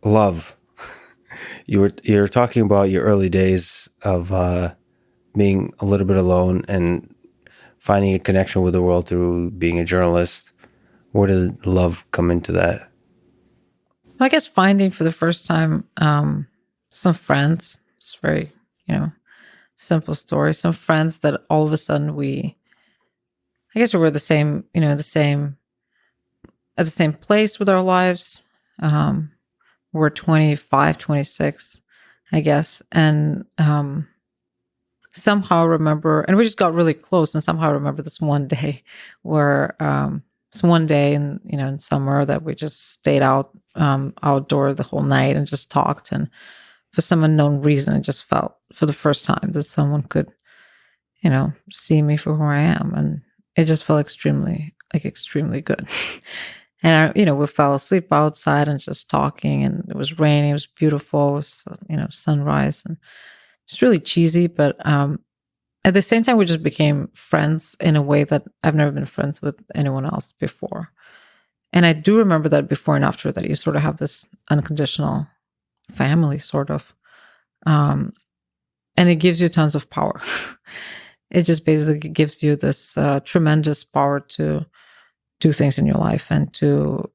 Love. You're talking about your early days of being a little bit alone and finding a connection with the world through being a journalist. Where did love come into that? I guess finding for the first time some friends. It's very, you know, simple story. Some friends that all of a sudden I guess we were the same, at the same place with our lives. We're 25, 26, I guess. And somehow remember, and we just got really close. And somehow remember this one day where, it's one day in summer that we just stayed outdoor the whole night and just talked. And for some unknown reason, it just felt for the first time that someone could, see me for who I am. And it just felt extremely good. And we fell asleep outside and just talking, and it was raining. It was beautiful. It was, sunrise, and it's really cheesy. But at the same time, we just became friends in a way that I've never been friends with anyone else before. And I do remember that before and after that, you sort of have this unconditional family, sort of, and it gives you tons of power. It just basically gives you this tremendous power to do things in your life and to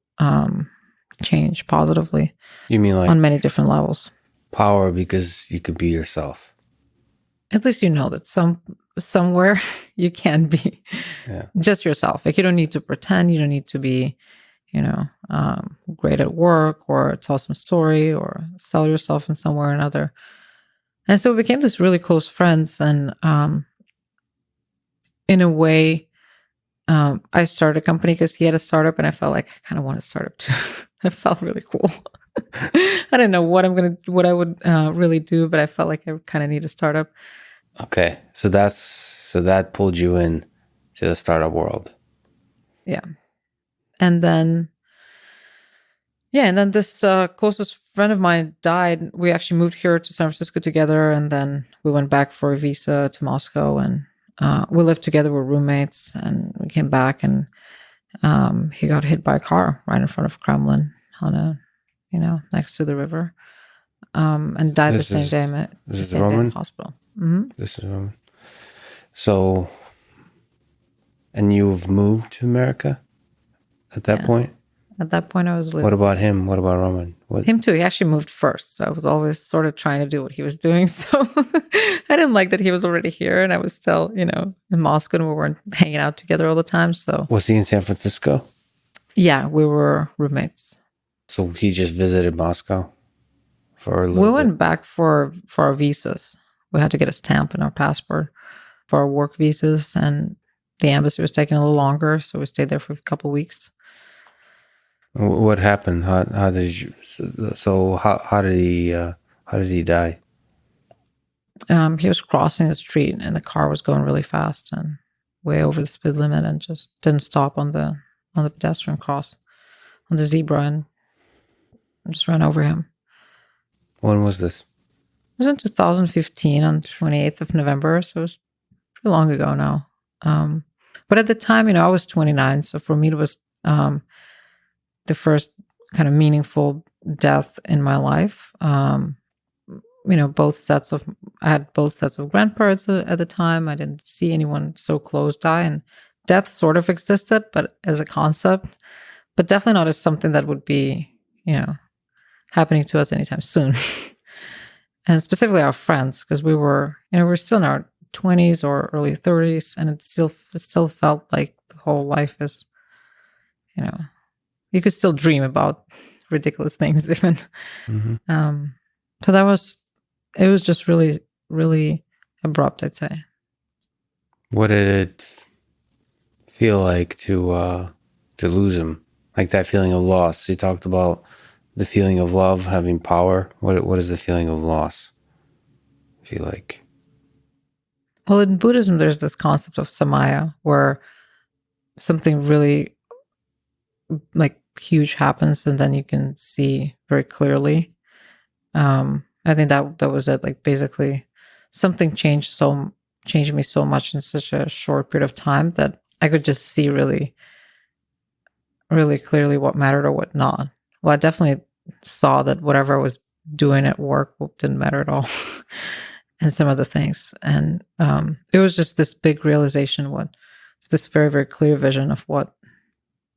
change positively. You mean like on many different levels. power because you could be yourself? At least you know that somewhere you can be just yourself. Like you don't need to pretend. You don't need to be, great at work or tell some story or sell yourself in some way or another. And so we became this really close friends. And in a way, I started a company because he had a startup, and I felt like I kind of want to start up too. It felt really cool. I didn't know what I would really do, but I felt like I kind of need a startup. Okay, so that pulled you in to the startup world. Yeah, and then this closest friend of mine died. We actually moved here to San Francisco together, and then we went back for a visa to Moscow, and we lived together. We're roommates, and we came back, and he got hit by a car right in front of Kremlin next to the river, and died the same day. This is Roman? In the hospital. Mm-hmm. This is Roman. So, and you've moved to America at that point? At that point, I was living. What about him? What about Roman? Him too. He actually moved first. So I was always sort of trying to do what he was doing. So I didn't like that he was already here and I was still, in Moscow, and we weren't hanging out together all the time. So was he in San Francisco? Yeah, we were roommates. So he just visited Moscow for a little bit? We went back for our visas. We had to get a stamp in our passport for our work visas, and the embassy was taking a little longer. So we stayed there for a couple of weeks. What happened? How did you? So how did he die? He was crossing the street, and the car was going really fast and way over the speed limit, and just didn't stop on the pedestrian cross, on the zebra, and just ran over him. When was this? It was in 2015 on 28th of November, so it was pretty long ago now. But at the time, I was 29, so for me it was the first kind of meaningful death in my life. I had both sets of grandparents at the time. I didn't see anyone so close die, and death sort of existed, but as a concept, but definitely not as something that would be, happening to us anytime soon. And specifically our friends, because we were still in our 20s or early 30s, and it still felt like the whole life is, you could still dream about ridiculous things even. Mm-hmm. So it was just really, really abrupt, I'd say. What did it feel like to lose him? Like that feeling of loss. You talked about the feeling of love having power. What is the feeling of loss feel like? Well, in Buddhism, there's this concept of samaya, where something really huge happens, and then you can see very clearly. I think that was it. Like basically, something changed me so much in such a short period of time that I could just see really, really clearly what mattered or what not. Well, I definitely saw that whatever I was doing at work didn't matter at all, and some other things. And it was just this big realization, what this very, very clear vision of what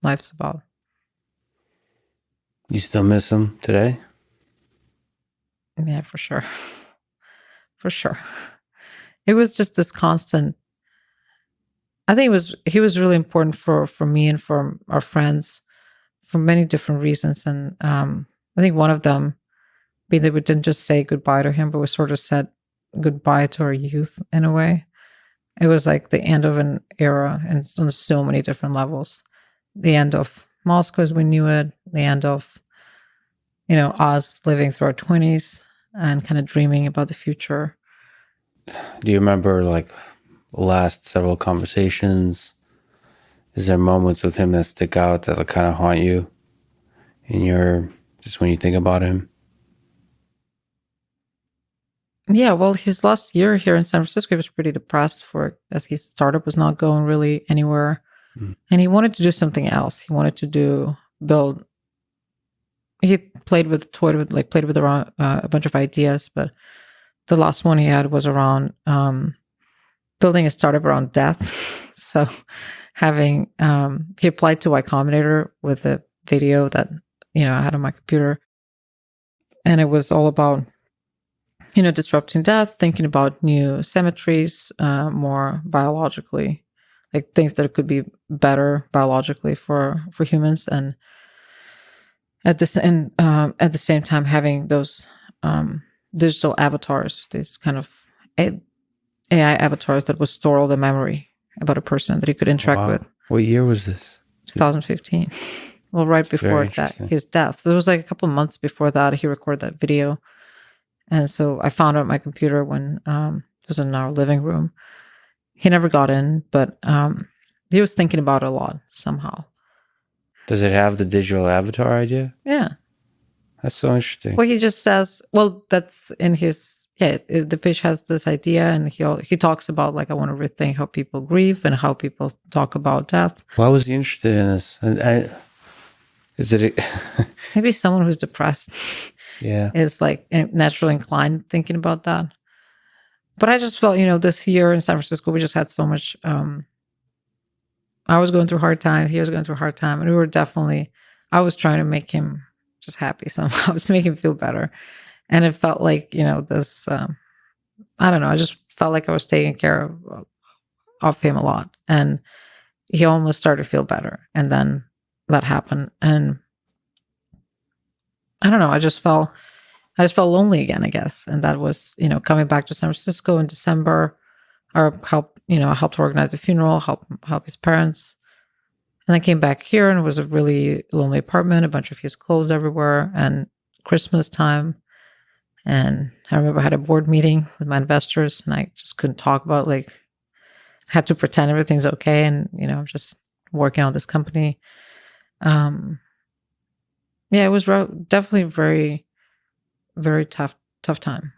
life's about. You still miss him today? Yeah, for sure. For sure. It was just this constant. I think he was really important for me and for our friends for many different reasons. And I think one of them being that we didn't just say goodbye to him, but we sort of said goodbye to our youth in a way. It was like the end of an era, and it's on so many different levels. The end of Moscow as we knew it, the end of, us living through our 20s and kind of dreaming about the future. Do you remember like last several conversations? Is there moments with him that stick out that'll kind of haunt you in your, just when you think about him? Yeah, well, his last year here in San Francisco, he was pretty depressed as his startup was not going really anywhere. Mm. And he wanted to do something else. He wanted to build. He played with around a bunch of ideas, but the last one he had was around building a startup around death. So he applied to Y Combinator with a video that, I had on my computer. And it was all about, disrupting death, thinking about new cemeteries, more biologically, like things that could be better biologically for humans. And at the same time having those digital avatars, these kind of AI avatars that would store all the memory about a person that he could interact with. What year was this? 2015. Well, right before his death. So it was like a couple of months before that he recorded that video. And so I found it on my computer when it was in our living room. He never got in, but he was thinking about it a lot somehow. Does it have the digital avatar idea? Yeah. That's so interesting. Well, he just says, well, that's in his, the pitch has this idea, and he talks about, like, I want to rethink how people grieve and how people talk about death. Why was he interested in this? Is it maybe someone who's depressed is like naturally inclined thinking about that. But I just felt, this year in San Francisco, we just had so much, I was going through a hard time, he was going through a hard time, and I was trying to make him just happy somehow, to make him feel better. And it felt like, this, I don't know, I just felt like I was taking care of him a lot. And he almost started to feel better. And then that happened. And I don't know, I just felt lonely again, I guess. And that was, coming back to San Francisco in December, I helped organize the funeral, help his parents. And I came back here, and it was a really lonely apartment, a bunch of his clothes everywhere, and Christmas time. And I remember I had a board meeting with my investors, and I just couldn't talk about, I had to pretend everything's okay, and, just working on this company. It was definitely very, very tough time.